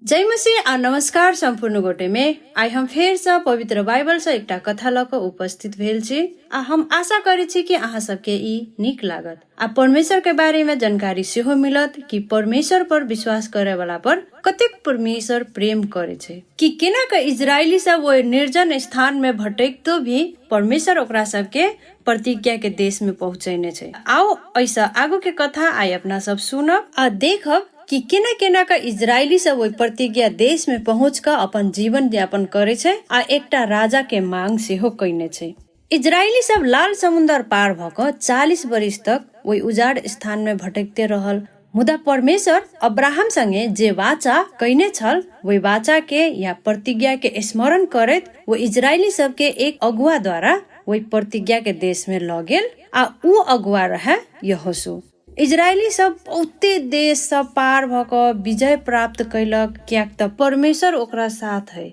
जय मसीह आ नमस्कार सम्पूर्ण गोटे में आई हम फेर से पवित्र बाइबल से एकटा कथा लक उपस्थित भेल छी आ हम आशा करे छी कि अहाँ सबके ई नीक लागत आ परमेश्वर के बारे में जानकारी सेहो मिलत कि परमेश्वर पर विश्वास करे वाला पर कतेक परमेश्वर प्रेम करे छे कि केना के इजरायली सब वो निर्जन स्थान में भटकतो भी परमेश्वर ओकरा सबके प्रतिज्ञा के देश में पहुंचेने छे। आओ ऐसा आगू के कथा आई अपना सब सुनब आ देखब कि केना केना का इजरायली सब ओइ प्रतिज्ञा देश में पहुंच कर अपन जीवन यापन करे छे आ एकटा राजा के मांग सेहो कइने छे। इजरायली सब लाल समुद्र पार भक 40 वर्ष तक ओइ उजाड़ स्थान में भटकते रहल। मुदा परमेश्वर अब्राहम संगे जे वाचा कइने छल वही वाचा के या प्रतिज्ञा के स्मरण करत वो इजरायली सब के एक अगुआ द्वारा वही प्रतिज्ञा के देश में ल गेल आ उ अगुआ रहे यहोशू। इजरायली सब बहुते देश सब पार भक विजय प्राप्त कैलक कियाक त परमेश्वर ओकरा साथ है।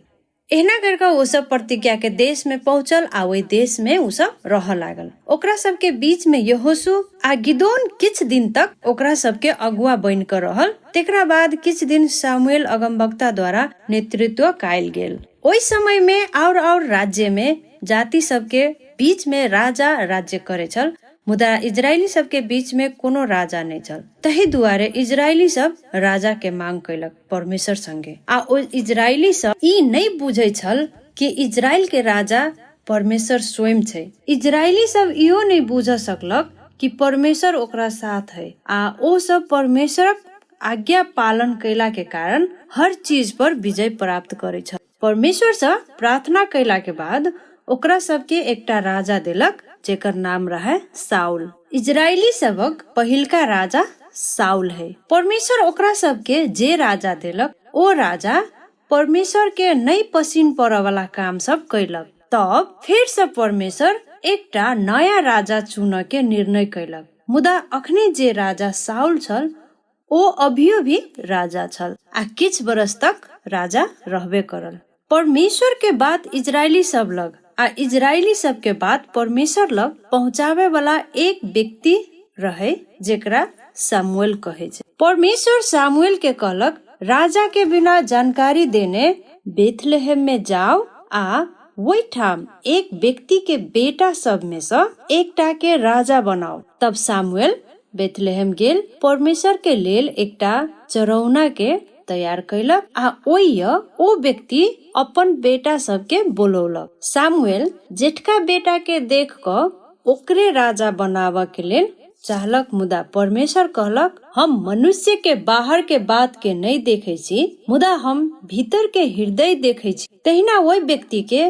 एहना करके वो सब प्रतिज्ञा के देश में पहुंचल आ वही देश में उ सब रह लागल। ओकरा सब के बीच में यहोशू आ गिदोन किछ दिन तक ओकरा सब के अगुआ बन कर रहल। तेकरा बाद किछ दिन सामुएल अगमवक्ता द्वारा नेतृत्व कायल गेल। ओइ समय में और राज्य में जाति सब के बीच में राजा राज्य करे छल, मुदा इजरायली सब के बीच में कोनो राजा नहीं छल। तही दुआरे इजरायली सब राजा के मांग कैलक परमेश्वर संगे आ ओ इजरायली सब ई नहीं बुझे छल कि इजराइल के राजा परमेश्वर स्वयं छे। इजरायली सब इहो नहीं बुझ सकलक कि परमेश्वर ओकरा साथ है आ ओ सब परमेश्वर आज्ञा पालन कैला के कारण हर चीज पर विजय प्राप्त करे छल। परमेश्वर से प्रार्थना कैला के बाद ओकरा सबके एकटा राजा देलक जेकर नाम रहे साउल। इजरायली सबक पहिलका राजा साउल है। परमेश्वर ओकरा सबके जे राजा देलक ओ राजा परमेश्वर के नहीं पसीन पड़े वाला काम सब कैलक। तब फिर से परमेश्वर एकटा नया राजा चुन के निर्णय कैलक। मुदा अखनी जे राजा साउल छल ओ अभियो भी राजा छल आ किछ बरस तक राजा रहबे करल। परमेश्वर के बात इजरायली सब लग आ इजरायली सब के बात परमेश्वर लग पहुँचावे वाला एक व्यक्ति रहे जेकरा सामुएल कहे छे। परमेश्वर सामुएल के कहलक राजा के बिना जानकारी देने बेथलेहम में जाओ आ वही ठाम एक व्यक्ति के बेटा सब में से एकटा के राजा बनाओ। तब सामुएल बेथलेहम गेल, परमेश्वर के लेल एकटा चरौना के तैयार कैलक आ ओ व्यक्ति अपन बेटा सबके बोलौलक। सामुएल जेठका बेटा के देख क ओकरे राजा बनावा के लेल चाहलक, मुदा परमेश्वर कहलक हम मनुष्य के बाहर के बात के नहीं देखे छी, मुदा हम भीतर के हृदय देखे छी। तहिना वही व्यक्ति के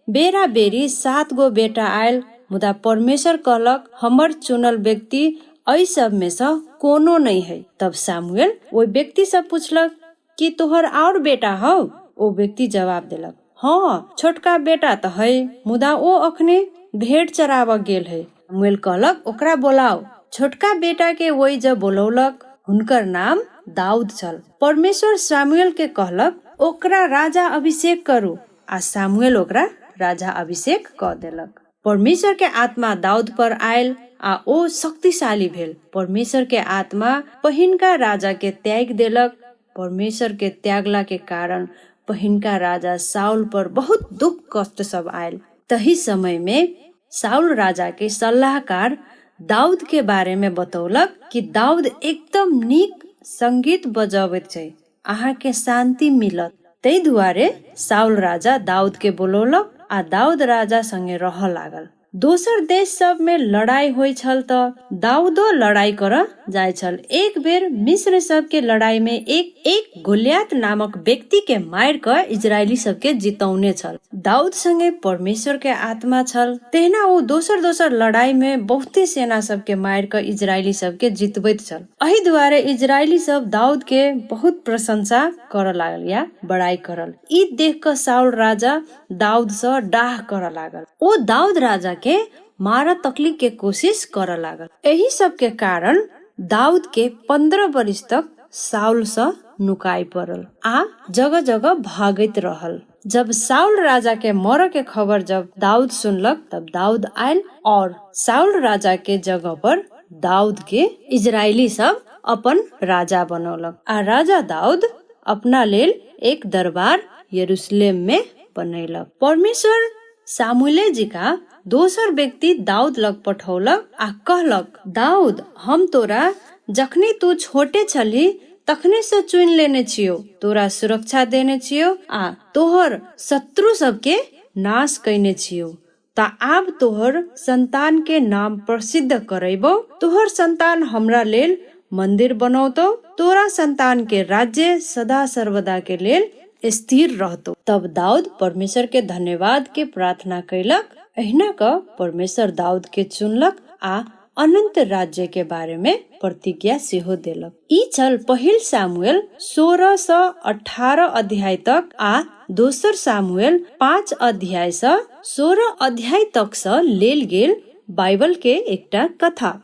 बेरा बेरी 7 गो बेटा आयल, मुदा परमेश्वर कहलक हमर चुनल व्यक्ति ऐ सब में से कोनो नहीं है। तब सामुएल वही व्यक्ति से पूछलक कि तोहर और बेटा हौ? ओ व्यक्ति जवाब देलक हाँ छोटका बेटा तो है, मुदा ओ अखने भेड़ चरावा गेल है। सामुएल कहलक ओकरा बोलाओ। छोटका बेटा के वही जब बोलौलक हुनकर नाम दाऊद छल। परमेश्वर सामुएल के कहलक ओकरा राजा अभिषेक करू आ सामुएल ओकरा राजा अभिषेक क देलक। परमेश्वर के आत्मा दाऊद पर आयल आ ओ शक्तिशाली भेल। परमेश्वर के आत्मा पहिनका राजा के त्याग देलक। परमेश्वर के त्यागला के कारण पहिनका राजा साउल पर बहुत दुख कष्ट सब आयल। तही समय में साउल राजा के सलाहकार दाऊद के बारे में बतौलक कि दाऊद एकदम नीक संगीत बजाबैत छै, अहाँ के शांति मिलत। तै दुआरे साउल राजा दाऊद के बोलौलक आ दाऊद राजा संगे रह लागल। दोसर देश सब में लड़ाई होई छल त दाऊदो लड़ाई कर जाय छल। एक बेर मिस्र सब के लड़ाई में एक गोलियत नामक व्यक्ति के मार कर इजरायली सब के जितौने छल। दाऊद संगे परमेश्वर के आत्मा छल, तेहना वो दोसर लड़ाई में बहुते सेना सब के मार कर इजरायली सब के जितबैत छल। एही दुआरे इजरायली सब दाऊद के बहुत प्रशंसा कर लागल या बड़ाई करल। ई देख कर साउल राजा दाऊद से डाह कर लागल। ओ दाऊद राजा के मारा तकली के कोशिश कर लागल। एही सब के कारण दाऊद के 15 वर्ष तक साउल से नुकाई पड़ल आ जगह जगह भागैत रहल। जब साउल राजा के मर के खबर जब दाऊद सुनलक तब दाऊद आयल और साउल राजा के जगह पर दाऊद के इजरायली सब अपन राजा बनौलक आ राजा दाऊद अपना लेल एक दरबार यरूशलेम में बनैलक। परमेश्वर सामुएल जी का दोसर व्यक्ति दाऊद लग पठौलक आ कहलक, दाऊद, हम तोरा जखनी तू छोटे छली तखने से चुन लेने छियो, तोरा सुरक्षा देने छियो आ तोहर शत्रु सबके नाश कैने छियो। ता आब तोहर संतान के नाम प्रसिद्ध करैबो, तोहर संतान हमरा लेल मंदिर बनौतो, तोरा संतान के राज्य सदा सर्वदा के लेल स्थिर रहतो। तब दाऊद परमेश्वर के धन्यवाद के प्रार्थना कैलक। अहिना क परमेश्वर दाऊद के चुनलक आ अनंत राज्य के बारे में प्रतिज्ञा सेहो देलक। ई छल पहिल सामुएल 16 से 18 अध्याय तक आ दोसर सामुएल 5 अध्याय से 16 अध्याय तक से लेल गेल बाइबल के एकटा कथा।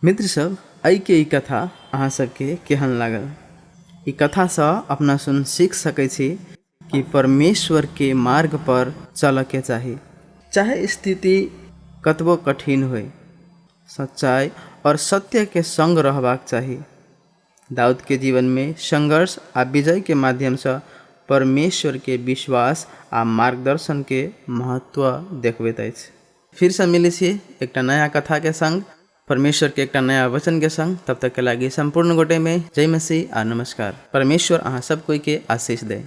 मित्र सब, आई के ई कथा अहाँ सबके केहन लागल? ई कथा से अपना सुन सीख सकै छी कि परमेश्वर के मार्ग पर चल के चाही, चाहे स्थिति कतबो कठिन होय। सच्चाई और सत्य के संग रहबाक चाही। दाऊद के जीवन में संघर्ष आ विजय के माध्यम से परमेश्वर के विश्वास आ मार्गदर्शन के महत्व देखबैत अछि। फिर से मिले छी एक नया कथा के संग, परमेश्वर के एक नया वचन के संग। तब तक के लागी संपूर्ण गोटे में जय मसीह आ नमस्कार। परमेश्वर अहाँ सब कोई के आशीष दे।